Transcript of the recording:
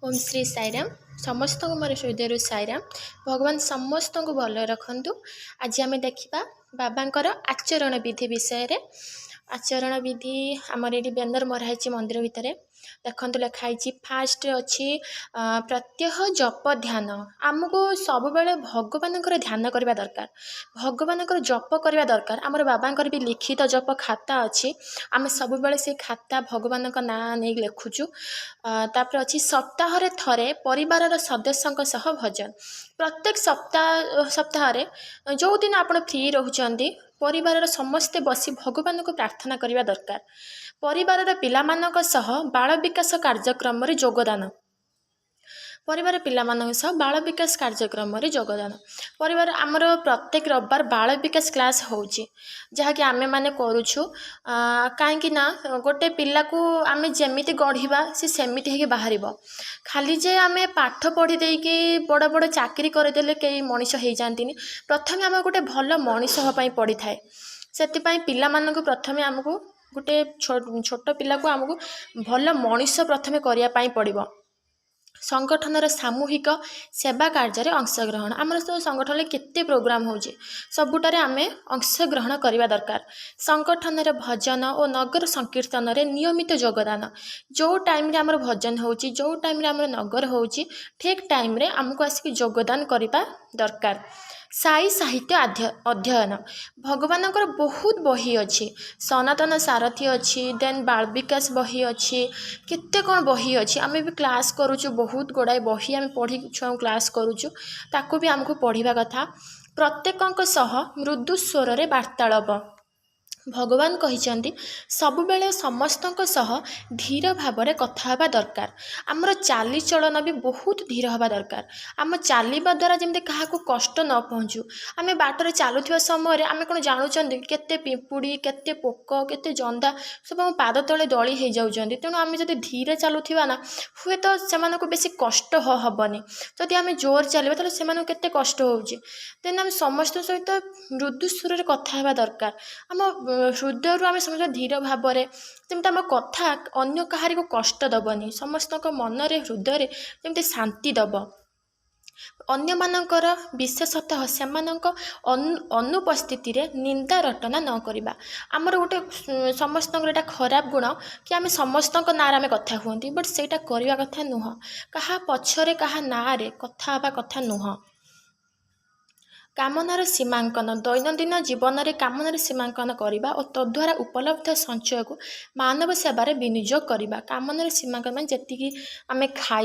ओम श्री साईराम समस्त को मोर हृदय साईराम। भगवान समस्त को भल रखु। आज आम देखा बाबांकर आचरण विधि विषय रे। आचरण विधि आमर ये बैनर मराई मंदिर भितर देखु लिखाई फास्ट अच्छी प्रत्यह जप ध्यान आमको सब बेले भगवान ध्यान करने दरकार। भगवान जप करने दरकार। आमर बाबांकर भी लिखित जप खाता अच्छी आम सब बेले से खाता भगवान ना नहीं लिखुचु। तापर अच्छी सप्ताह थरे परिवार सदस्यों सह भजन प्रत्येक सप्ताह जो दिन आप फ्री रोचंती परिवार समस्ते बसी भगवान को प्रार्थना करने दरकार। परिवार पिलामानक सह बाल विकास कार्यक्रम रे योगदान परिवार पिलामानक सह बाल विकास कार्यक्रम रे योगदान परिवार आमर प्रत्येक रविवार बाल विकास क्लास होची जहाँकि आमे माने करूछु। कहीं ना गोटे पिला को आमे जेमिति गढ़िबा से सेमिति हेके बाहरिबो। खाली जे आमे पाठ पढ़ी देकी बड़ बड़ चाकरी करदेले कई मनीष हो जाती। प्रथमे आम गोटे भल मनीष होपाई पड़ी थाए। से पिला मानक प्रथमे आमको गोटे छोट पिला को आमको भल मनीष प्रथमे करने पड़ो। संगठनर सामूहिक सेवा कार्य अंशग्रहण आमर सब संगठन केते प्रोग्राम होचे सबुटारे आमे अंशग्रहण करने दरकार। संगठन भजन और नगर संकीर्तन रे नियमित योगदान जो टाइम रे आमर भजन होची जो टाइम रे आमर नगर होची ठीक टाइम रे आमको आसिक योगदान करने दरकार। साई साहित्य अध्ययन भगवान बहुत बही अच्छी सनातन सारथी अच्छी देन बाल विकास बही अच्छी केते कौन बही अच्छी आम भी क्लास करुचु। बहुत गुड़ाए बही आम पढ़ी छुआ क्लास करुचु ताकू भी आमको पढ़ा कथा। प्रत्येक सह मृदु स्वर रे वार्तालाप भगवान कहिचंती सबु बेले समस्त सह धीर भाव में कथा हवा दरकार। आमर चाली चलन भी बहुत धीर हवा दरकार। आम चलवा द्वारा जमी क्या कष्ट न पहुँचू। आम बाटर चलुवा समय आम कौन जानूँ केते पिंपुड़ी केते पोक केते जंदा सब आम पाद तले दली हो जाऊँच। तेणु आम जब धीरे चलुवा ना हुए तो से बेसी कष्ट हेनी। जदि आम जोर चलवा तो से केते कष्ट होचे। तेणु आम समस्त सहित मृदु स्वर रे कथा हवा दरकार। आम हृदय आम समस्त धीर भाव में जमी आम कथा अन्य कहारी को कष्ट दबनी समस्त मनरे हृदय जमी शांति दब। अन्य मानकर विशेषतः से अनुपस्थिति रे निंदा रटना न करिबा आमर गोटे समस्त खराब गुण कि आम समस्त नार आम कथा हुंती बट सेटा करवा कथा नुह। कहा पछरे कहा नारे कथा हवा कथा नुह। कामनार सीमांकन दैनंदिन जीवन में कामनार सीमांकन करने और तद्वारा उपलब्ध संचय को मानव सेवार विनियोग करने। कामनार सीमांकन जी आम खाई